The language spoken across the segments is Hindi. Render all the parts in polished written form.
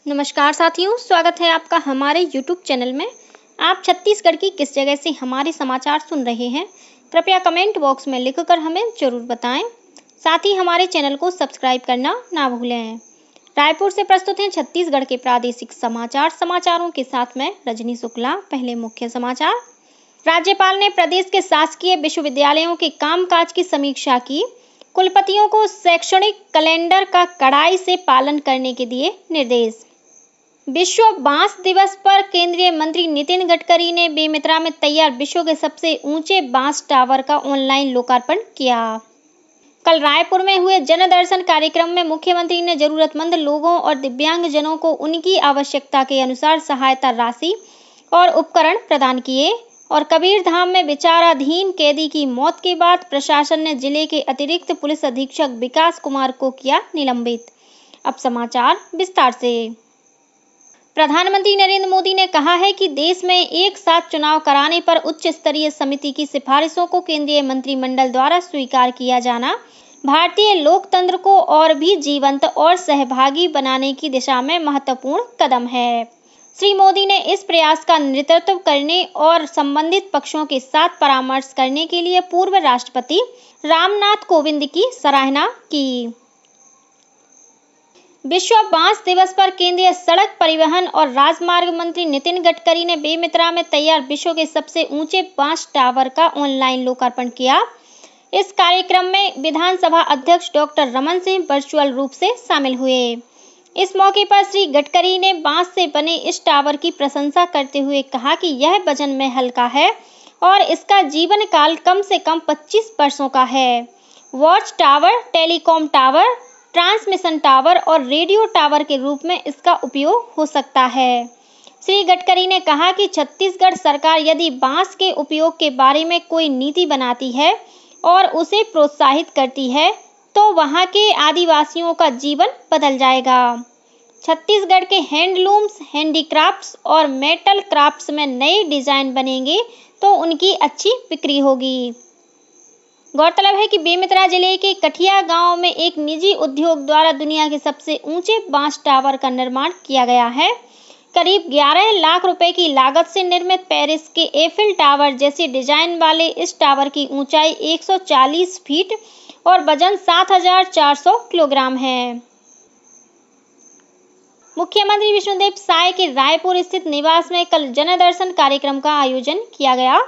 नमस्कार साथियों, स्वागत है आपका हमारे YouTube चैनल में। आप छत्तीसगढ़ की किस जगह से हमारे समाचार सुन रहे हैं, कृपया कमेंट बॉक्स में लिखकर हमें जरूर बताएं। साथ ही हमारे चैनल को सब्सक्राइब करना ना भूलें। रायपुर से प्रस्तुत हैं छत्तीसगढ़ के प्रादेशिक समाचारों के साथ में रजनी शुक्ला। पहले मुख्य समाचार। राज्यपाल ने प्रदेश के शासकीय विश्वविद्यालयों के कामकाज की समीक्षा की। कुलपतियों को शैक्षणिक कैलेंडर का कड़ाई से पालन करने के दिए निर्देश। विश्व बांस दिवस पर केंद्रीय मंत्री नितिन गडकरी ने बेमेतरा में तैयार विश्व के सबसे ऊंचे बांस टावर का ऑनलाइन लोकार्पण किया। कल रायपुर में हुए जनदर्शन कार्यक्रम में मुख्यमंत्री ने जरूरतमंद लोगों और दिव्यांगजनों को उनकी आवश्यकता के अनुसार सहायता राशि और उपकरण प्रदान किए। और कबीरधाम में विचाराधीन कैदी की मौत के बाद प्रशासन ने जिले के अतिरिक्त पुलिस अधीक्षक विकास कुमार को किया निलंबित। अब समाचार विस्तार से। प्रधानमंत्री नरेंद्र मोदी ने कहा है कि देश में एक साथ चुनाव कराने पर उच्च स्तरीय समिति की सिफारिशों को केंद्रीय मंत्रिमंडल द्वारा स्वीकार किया जाना भारतीय लोकतंत्र को और भी जीवंत और सहभागी बनाने की दिशा में महत्वपूर्ण कदम है। श्री मोदी ने इस प्रयास का नेतृत्व करने और संबंधित पक्षों के साथ परामर्श करने के लिए पूर्व राष्ट्रपति रामनाथ कोविंद की सराहना की। विश्व बांस दिवस पर केंद्रीय सड़क परिवहन और राजमार्ग मंत्री नितिन गडकरी ने बेमेतरा में तैयार विश्व के सबसे ऊंचे बांस टावर का ऑनलाइन लोकार्पण किया। इस कार्यक्रम में विधानसभा अध्यक्ष डॉक्टर रमन सिंह वर्चुअल रूप से शामिल हुए। इस मौके पर श्री गडकरी ने बांस से बने इस टावर की प्रशंसा करते हुए कहा कि यह वजन में हल्का है और इसका जीवन काल कम से कम 25 वर्षों का है। Watch tower, telecom tower, transmission tower और रेडियो टावर के रूप में इसका उपयोग हो सकता है। श्री गडकरी ने कहा कि छत्तीसगढ़ सरकार यदि बांस के उपयोग के बारे में कोई नीति बनाती है और उसे प्रोत्साहित करती है तो वहां के आदिवासियों का जीवन बदल जाएगा। छत्तीसगढ़ के हैंडलूम्स, हैंडीक्राफ्ट्स और मेटल क्राफ्ट्स में नए डिजाइन बनेंगे तो उनकी अच्छी बिक्री होगी। गौरतलब है कि बेमेतरा जिले के कठिया गांव में एक निजी उद्योग द्वारा दुनिया के सबसे ऊंचे बांस टावर का निर्माण किया गया है। करीब 11 लाख रुपए की लागत से निर्मित पेरिस के एफिल टावर जैसी डिजाइन वाले इस टावर की ऊंचाई 140 फीट और वजन 7,400 किलोग्राम है। मुख्यमंत्री विष्णुदेव साय के रायपुर स्थित निवास में कल जनदर्शन कार्यक्रम का आयोजन किया गया।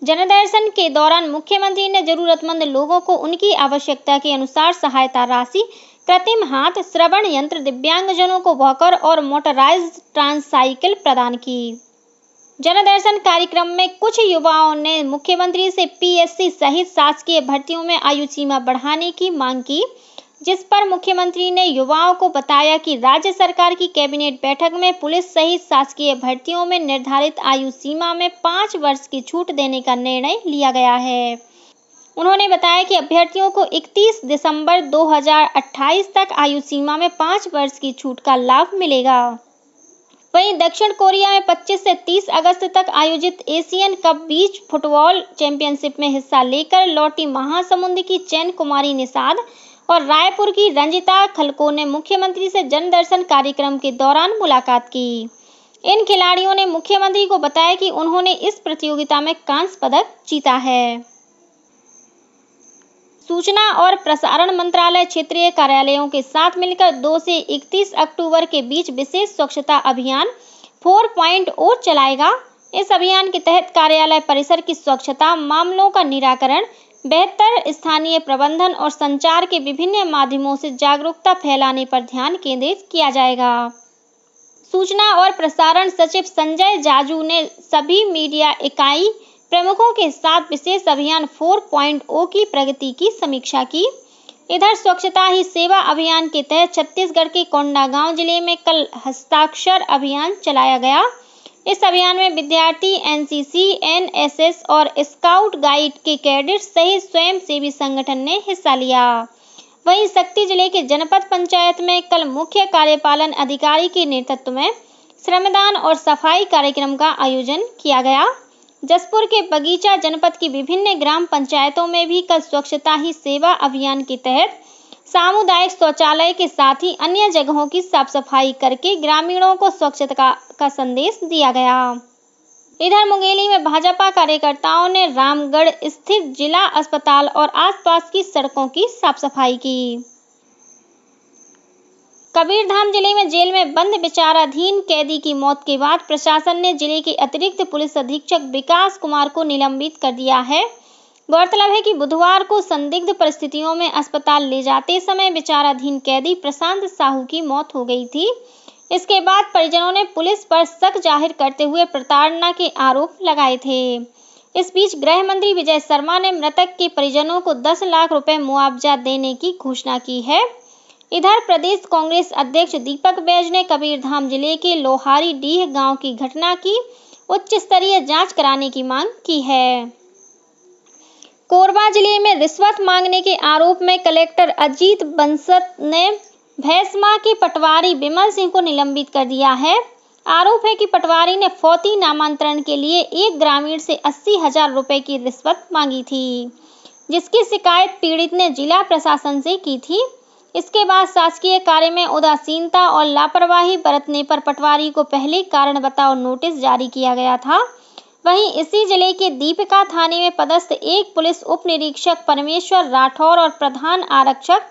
जनदर्शन के दौरान मुख्यमंत्री ने जरूरतमंद लोगों को उनकी आवश्यकता के अनुसार सहायता राशि, कृत्रिम हाथ, श्रवण यंत्र, दिव्यांगजनों को वॉकर और मोटराइज्ड ट्रांसाइकिल प्रदान की। जनदर्शन कार्यक्रम में कुछ युवाओं ने मुख्यमंत्री से पीएससी सहित शासकीय भर्तियों में आयु सीमा बढ़ाने की मांग की, जिस पर मुख्यमंत्री ने युवाओं को बताया कि राज्य सरकार की कैबिनेट बैठक में पुलिस सहित शासकीय भर्तियों में निर्धारित आयु सीमा में 5 वर्ष की छूट देने का निर्णय लिया गया है। उन्होंने बताया कि अभ्यर्थियों को 31 दिसंबर 2028 तक आयु सीमा में 5 वर्ष की छूट का लाभ मिलेगा। वहीं दक्षिण कोरिया में 25 से 30 अगस्त तक आयोजित एशियन कप बीच फुटबॉल चैंपियनशिप में हिस्सा लेकर लौटी महासमुंद की चैन कुमारी निषाद और रायपुर की रंजिता खलको ने मुख्यमंत्री से जनदर्शन कार्यक्रम के दौरान मुलाकात की। इन खिलाड़ियों ने मुख्यमंत्री को बताया कि उन्होंने इस प्रतियोगिता में कांस्य पदक जीता है। सूचना और प्रसारण मंत्रालय क्षेत्रीय कार्यालयों के साथ मिलकर 2 से 31 अक्टूबर के बीच विशेष स्वच्छता अभियान 4.0 चलाएगा। इस अभियान के तहत कार्यालय परिसर की स्वच्छता मामलों का निराकरण, बेहतर स्थानीय प्रबंधन और संचार के विभिन्न माध्यमों से जागरूकता फैलाने पर ध्यान केंद्रित किया जाएगा। सूचना और प्रसारण सचिव संजय जाजू ने सभी मीडिया इकाई प्रमुखों के साथ विशेष अभियान 4.0 की प्रगति की समीक्षा की। इधर स्वच्छता ही सेवा अभियान के तहत छत्तीसगढ़ के कोंडागांव जिले में कल हस्ताक्षर अभियान चलाया गया। इस अभियान में विद्यार्थी, एनसीसी, एनएसएस और स्काउट गाइड के कैडेट्स सहित स्वयंसेवी संगठन ने हिस्सा लिया। वहीं शक्ति जिले के जनपद पंचायत में कल मुख्य कार्यपालन अधिकारी के नेतृत्व में श्रमदान और सफाई कार्यक्रम का आयोजन किया गया। जसपुर के बगीचा जनपद की विभिन्न ग्राम पंचायतों में भी कल स्वच्छता ही सेवा अभियान के तहत सामुदायिक शौचालय के साथ ही अन्य जगहों की साफ सफाई करके ग्रामीणों को स्वच्छता का संदेश दिया गया। इधर मुंगेली में भाजपा कार्यकर्ताओं ने रामगढ़ स्थित जिला अस्पताल और आसपास की सड़कों की साफ सफाई की। कबीरधाम जिले में जेल में बंद विचाराधीन कैदी की मौत के बाद प्रशासन ने जिले के अतिरिक्त पुलिस अधीक्षक विकास कुमार को निलंबित कर दिया है। गौरतलब है कि बुधवार को संदिग्ध परिस्थितियों में अस्पताल ले जाते समय विचाराधीन कैदी प्रशांत साहू की मौत हो गई थी। इसके बाद परिजनों ने पुलिस पर शक जाहिर करते हुए प्रताड़ना के आरोप लगाए थे। इस बीच गृह मंत्री विजय शर्मा ने मृतक के परिजनों को 10 लाख रुपए मुआवजा देने की घोषणा की है। इधर प्रदेश कांग्रेस अध्यक्ष दीपक बैज ने कबीरधाम जिले के लोहारी डीह गांव की घटना की उच्च स्तरीय जांच कराने की मांग की है। कोरबा जिले में रिश्वत मांगने के आरोप में कलेक्टर अजीत बंसत ने भैंसमा के पटवारी विमल सिंह को निलंबित कर दिया है। आरोप है कि पटवारी ने फौती नामांतरण के लिए एक ग्रामीण से 80,000 रुपए की रिश्वत मांगी थी, जिसकी शिकायत पीड़ित ने जिला प्रशासन से की थी। इसके बाद शासकीय कार्य में उदासीनता और लापरवाही बरतने पर पटवारी को पहले कारण बताओ नोटिस जारी किया गया था। वहीं इसी जिले के दीपिका थाने में पदस्थ एक पुलिस उप निरीक्षक परमेश्वर राठौर और प्रधान आरक्षक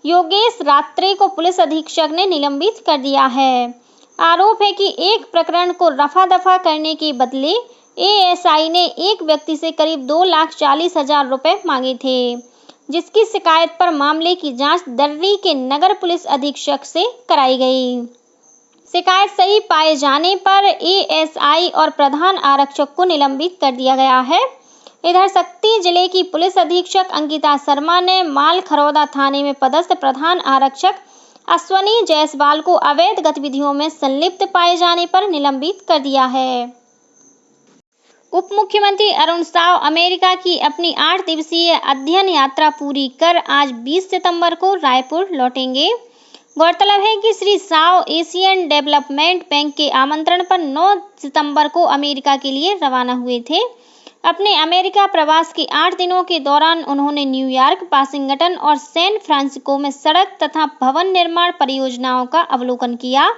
योगेश रात्रे को पुलिस अधीक्षक ने निलंबित कर दिया है। आरोप है कि एक प्रकरण को रफा दफा करने के बदले एएसआई ने एक व्यक्ति से करीब 2,40,000 रुपए मांगे थे, जिसकी शिकायत पर मामले की जांच दर्री के नगर पुलिस अधीक्षक से कराई गई। शिकायत सही पाए जाने पर एएसआई और प्रधान आरक्षक को निलंबित कर दिया गया है। इधर शक्ति जिले की पुलिस अधीक्षक अंकिता शर्मा ने माल खरौदा थाने में पदस्थ प्रधान आरक्षक अश्वनी जायसवाल को अवैध गतिविधियों में संलिप्त पाए जाने पर निलंबित कर दिया है। उप मुख्यमंत्री अरुण साव अमेरिका की अपनी 8 दिवसीय अध्ययन यात्रा पूरी कर आज 20 सितंबर को रायपुर लौटेंगे। गौरतलब है कि Shri Sao Asian development bank के आमंत्रण पर 9 सितंबर को अमेरिका के लिए रवाना हुए थे। अपने अमेरिका प्रवास के 8 दिनों के दौरान उन्होंने न्यूयॉर्क, वाशिंगटन और सैन फ्रांसिस्को में सड़क तथा भवन निर्माण परियोजनाओं का अवलोकन किया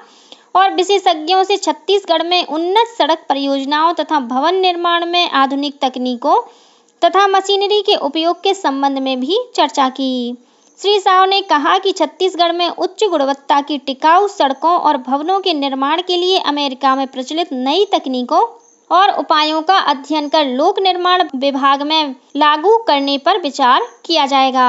और विशेषज्ञों से छत्तीसगढ़ में उन्नत सड़क परियोजनाओं तथा भवन निर्माण में आधुनिक तकनीकों तथा मशीनरी के उपयोग के संबंध में भी चर्चा की। श्री साव ने कहा कि छत्तीसगढ़ में उच्च गुणवत्ता की टिकाऊ सड़कों और भवनों के निर्माण के लिए अमेरिका में प्रचलित नई तकनीकों और उपायों का अध्ययन कर लोक निर्माण विभाग में लागू करने पर विचार किया जाएगा।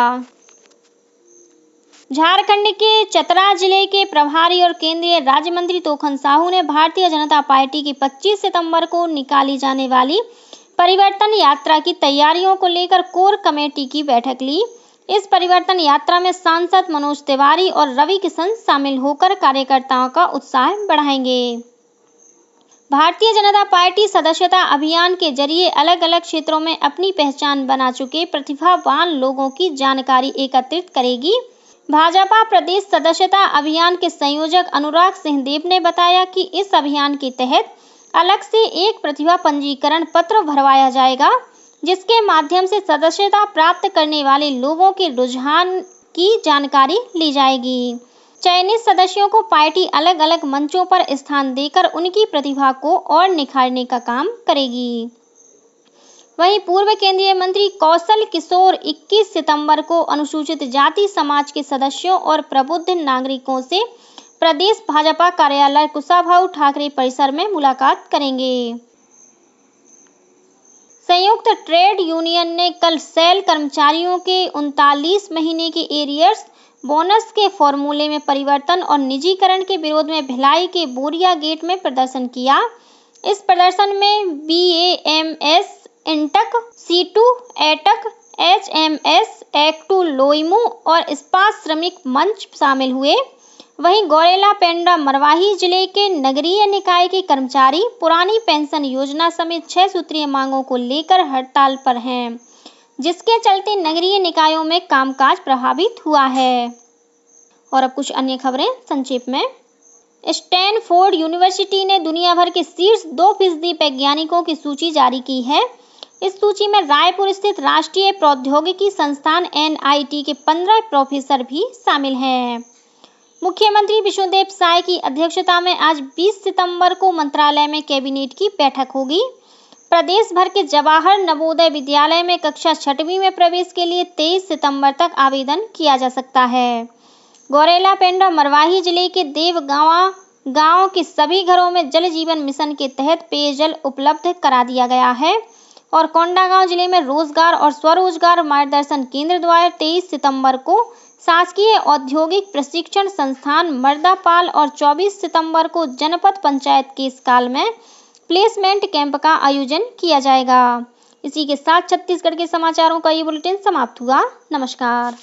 झारखंड के चतरा जिले के प्रभारी और केंद्रीय राज्य मंत्री तोखन साहू ने भारतीय जनता पार्टी की 25 सितंबर को निकाली जाने वाली परिवर्तन यात्रा की तैयारियों को लेकर कोर कमेटी की बैठक ली। इस परिवर्तन यात्रा में सांसद मनोज तिवारी और रवि किशन शामिल होकर कार्यकर्ताओं का उत्साह बढ़ाएंगे। भारतीय जनता पार्टी सदस्यता अभियान के जरिए अलग अलग क्षेत्रों में अपनी पहचान बना चुके प्रतिभावान लोगों की जानकारी एकत्रित करेगी। भाजपा प्रदेश सदस्यता अभियान के संयोजक अनुराग सिंहदेव ने बताया कि इस अभियान के तहत अलग से एक प्रतिभा पंजीकरण पत्र भरवाया जाएगा, जिसके माध्यम से सदस्यता प्राप्त करने वाले लोगों के रुझान की जानकारी ली जाएगी। चयनित सदस्यों को पार्टी अलग अलग मंचों पर स्थान देकर उनकी प्रतिभा को और निखारने का काम करेगी। वहीं पूर्व केंद्रीय मंत्री कौशल किशोर 21 सितंबर को अनुसूचित जाति समाज के सदस्यों और प्रबुद्ध नागरिकों से प्रदेश भाजपा कार्यालय कुशाभाऊ ठाकरे परिसर में मुलाकात करेंगे। संयुक्त ट्रेड यूनियन ने कल सेल कर्मचारियों के 39 महीने के एरियर्स बोनस के फॉर्मूले में परिवर्तन और निजीकरण के विरोध में भिलाई के बोरिया गेट में प्रदर्शन किया। इस प्रदर्शन में BAMS, INTUC, C2, AITUC, HMS, एक्टू लोइमू और इस्पात श्रमिक मंच शामिल हुए। वहीं गौरेला पेंड्रा मरवाही जिले के नगरीय निकाय के कर्मचारी पुरानी पेंशन योजना समेत 6 सूत्रीय मांगों को लेकर हड़ताल पर हैं, जिसके चलते नगरीय निकायों में कामकाज प्रभावित हुआ है। और अब कुछ अन्य खबरें संक्षेप में। स्टैनफोर्ड यूनिवर्सिटी ने दुनिया भर के शीर्ष 2% वैज्ञानिकों की सूची जारी की है। इस सूची में रायपुर स्थित राष्ट्रीय प्रौद्योगिकी संस्थान NIT के 15 प्रोफेसर भी शामिल हैं। मुख्यमंत्री विष्णुदेव साय की अध्यक्षता में आज 20 सितंबर को मंत्रालय में कैबिनेट की बैठक होगी। प्रदेश भर के जवाहर नवोदय विद्यालय में कक्षा 6वीं में प्रवेश के लिए 23 सितंबर तक आवेदन किया जा सकता है। गौरेला पेंड और मरवाही जिले के देवगांवा गांव के सभी घरों में जल जीवन मिशन के तहत पेयजल उपलब्ध करा दिया गया है और कोंडागांव जिले में रोजगार और स्वरोजगार मार्गदर्शन केंद्र द्वारा 23 सितंबर को शासकीय औद्योगिक प्रशिक्षण संस्थान मर्दापाल और 24 सितंबर को जनपद पंचायत केसकाल में प्लेसमेंट कैंप का आयोजन किया जाएगा। इसी के साथ छत्तीसगढ़ के समाचारों का ये बुलेटिन समाप्त हुआ। नमस्कार।